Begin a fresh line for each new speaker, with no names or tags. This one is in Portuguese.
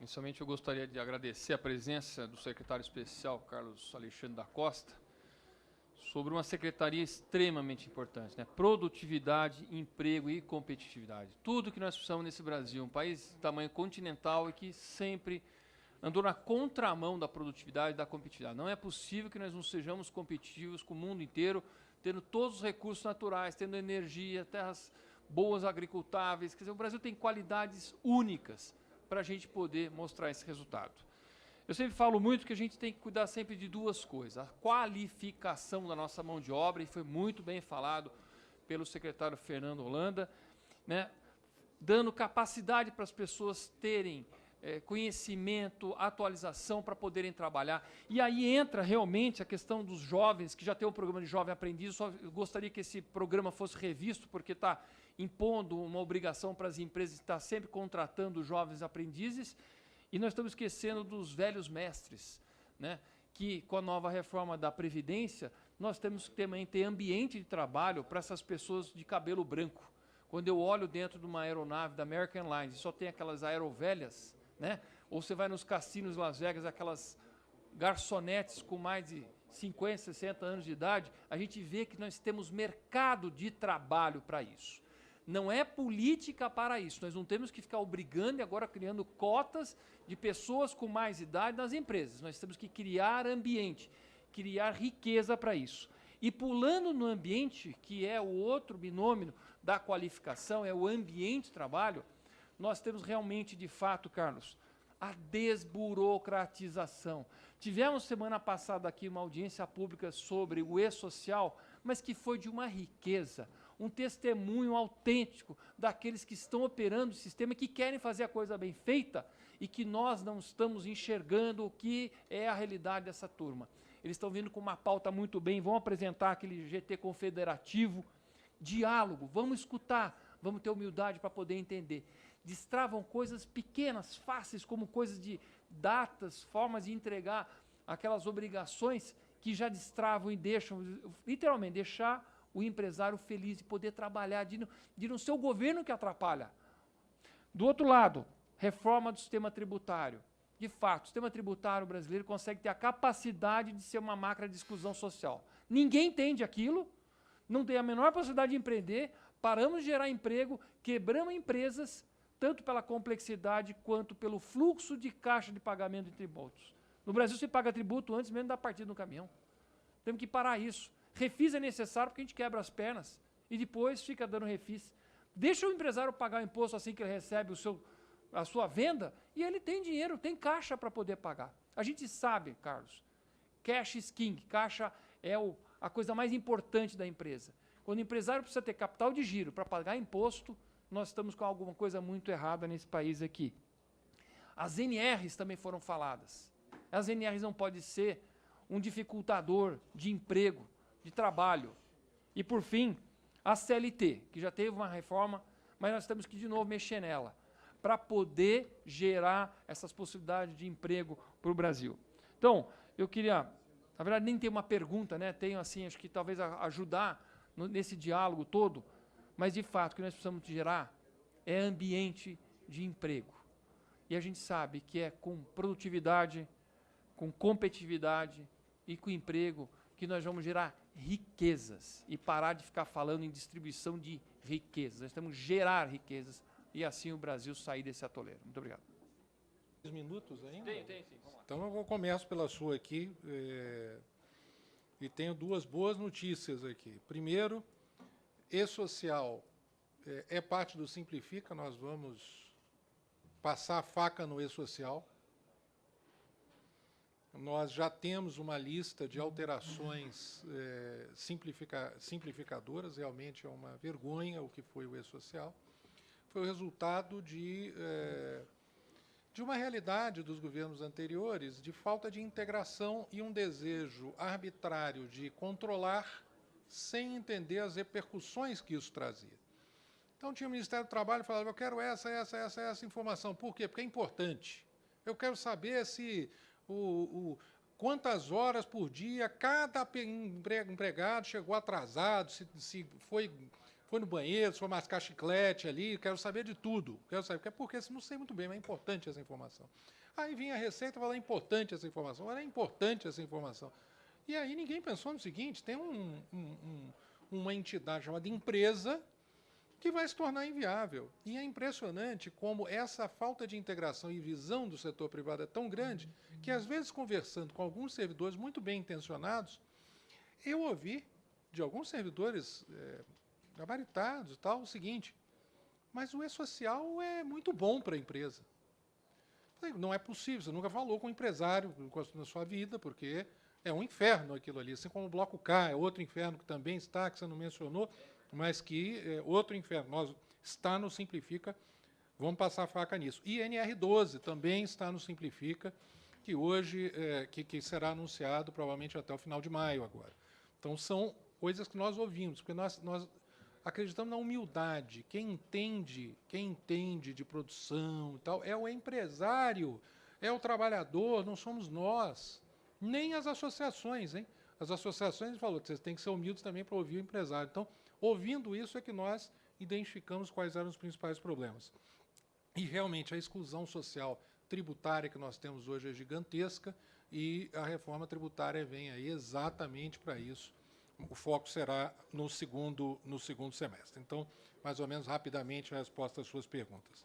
Inicialmente, eu gostaria de agradecer a presença do secretário especial, Carlos Alexandre da Costa, sobre uma secretaria extremamente importante, né? Produtividade, emprego e competitividade. Tudo que nós precisamos nesse Brasil, um país de tamanho continental e que sempre andou na contramão da produtividade e da competitividade. Não é possível que nós não sejamos competitivos com o mundo inteiro, tendo todos os recursos naturais, tendo energia, terras boas agricultáveis. Quer dizer, o Brasil tem qualidades únicas para a gente poder mostrar esse resultado. Eu sempre falo muito que a gente tem que cuidar sempre de duas coisas. A qualificação da nossa mão de obra, e foi muito bem falado pelo secretário Fernando Holanda, né, dando capacidade para as pessoas terem conhecimento, atualização para poderem trabalhar. E aí entra realmente a questão dos jovens, que já tem o programa de Jovem Aprendiz. Só gostaria que esse programa fosse revisto, porque está impondo uma obrigação para as empresas de estar sempre contratando jovens aprendizes, e nós estamos esquecendo dos velhos mestres, né? Que com a nova reforma da Previdência, nós temos que também ter ambiente de trabalho para essas pessoas de cabelo branco. Quando eu olho dentro de uma aeronave da American Airlines e só tem aquelas aerovelhas, né? Ou você vai nos cassinos de Las Vegas, aquelas garçonetes com mais de 50, 60 anos de idade, a gente vê que nós temos mercado de trabalho para isso. Não é política para isso. Nós não temos que ficar obrigando e agora criando cotas de pessoas com mais idade nas empresas. Nós temos que criar ambiente, criar riqueza para isso. E pulando no ambiente, que é o outro binômio da qualificação, é o ambiente de trabalho, nós temos realmente, de fato, Carlos, a desburocratização. Tivemos semana passada aqui uma audiência pública sobre o e-social, mas que foi de uma riqueza, um testemunho autêntico daqueles que estão operando o sistema, que querem fazer a coisa bem feita e que nós não estamos enxergando o que é a realidade dessa turma. Eles estão vindo com uma pauta muito bem, vão apresentar aquele GT confederativo, diálogo, vamos escutar, vamos ter humildade para poder entender. Destravam coisas pequenas, fáceis, como coisas de datas, formas de entregar aquelas obrigações que já destravam e deixam, literalmente, deixar o empresário feliz de poder trabalhar, de não ser o governo que atrapalha. Do outro lado, reforma do sistema tributário. De fato, o sistema tributário brasileiro consegue ter a capacidade de ser uma máquina de exclusão social. Ninguém entende aquilo, não tem a menor possibilidade de empreender, paramos de gerar emprego, quebramos empresas, tanto pela complexidade quanto pelo fluxo de caixa de pagamento de tributos. No Brasil, se paga tributo antes mesmo da partida no caminhão. Temos que parar isso. Refis é necessário porque a gente quebra as pernas e depois fica dando refis. Deixa o empresário pagar o imposto assim que ele recebe a sua venda e ele tem dinheiro, tem caixa para poder pagar. A gente sabe, Carlos, cash is king, caixa é a coisa mais importante da empresa. Quando o empresário precisa ter capital de giro para pagar imposto, nós estamos com alguma coisa muito errada nesse país aqui. As NRs também foram faladas. As NRs não podem ser um dificultador de emprego, de trabalho. E, por fim, a CLT, que já teve uma reforma, mas nós temos que, de novo, mexer nela, para poder gerar essas possibilidades de emprego para o Brasil. Então, eu queria, na verdade, nem ter uma pergunta, né? Tenho, assim, acho que talvez ajudar nesse diálogo todo, mas, de fato, o que nós precisamos gerar é ambiente de emprego. E a gente sabe que é com produtividade, com competitividade e com emprego que nós vamos gerar riquezas e parar de ficar falando em distribuição de riquezas. Nós temos que gerar riquezas e assim o Brasil sair desse atoleiro. Muito obrigado.
10 minutos ainda?
Tem sim. Vamos lá.
Então eu começo pela sua aqui e tenho duas boas notícias aqui. Primeiro, e-social é parte do Simplifica, nós vamos passar a faca no e-social. Nós já temos uma lista de alterações simplificadoras, realmente é uma vergonha o que foi o e-social. Foi o resultado de uma realidade dos governos anteriores, de falta de integração e um desejo arbitrário de controlar sem entender as repercussões que isso trazia. Então, tinha o Ministério do Trabalho que falava, eu quero essa informação. Por quê? Porque é importante. Eu quero saber se quantas horas por dia cada empregado chegou atrasado, se foi foi no banheiro, se foi mascar chiclete ali, quero saber de tudo. Quero saber, porque não sei muito bem, mas é importante essa informação. Aí vinha a Receita e falava, é importante essa informação, olha, é importante essa informação. E aí ninguém pensou no seguinte, tem uma entidade chamada empresa que vai se tornar inviável. E é impressionante como essa falta de integração e visão do setor privado é tão grande que, às vezes, conversando com alguns servidores muito bem intencionados, eu ouvi de alguns servidores gabaritados e tal o seguinte, mas o E-Social é muito bom para a empresa. Não é possível, você nunca falou com um empresário na sua vida, porque é um inferno aquilo ali, assim como o Bloco K, é outro inferno que também está, que você não mencionou, mas que é outro inferno. Nós está no Simplifica, vamos passar a faca nisso. E NR12 também está no Simplifica, que hoje que será anunciado provavelmente até o final de maio agora. Então, são coisas que nós ouvimos, porque nós acreditamos na humildade. Quem entende de produção e tal, é o empresário, é o trabalhador, não somos nós. Nem as associações, hein? As associações, ele falou, vocês têm que ser humildes também para ouvir o empresário. Então, ouvindo isso é que nós identificamos quais eram os principais problemas. E, realmente, a exclusão social tributária que nós temos hoje é gigantesca e a reforma tributária vem aí exatamente para isso. O foco será no segundo semestre. Então, mais ou menos rapidamente, a resposta às suas perguntas.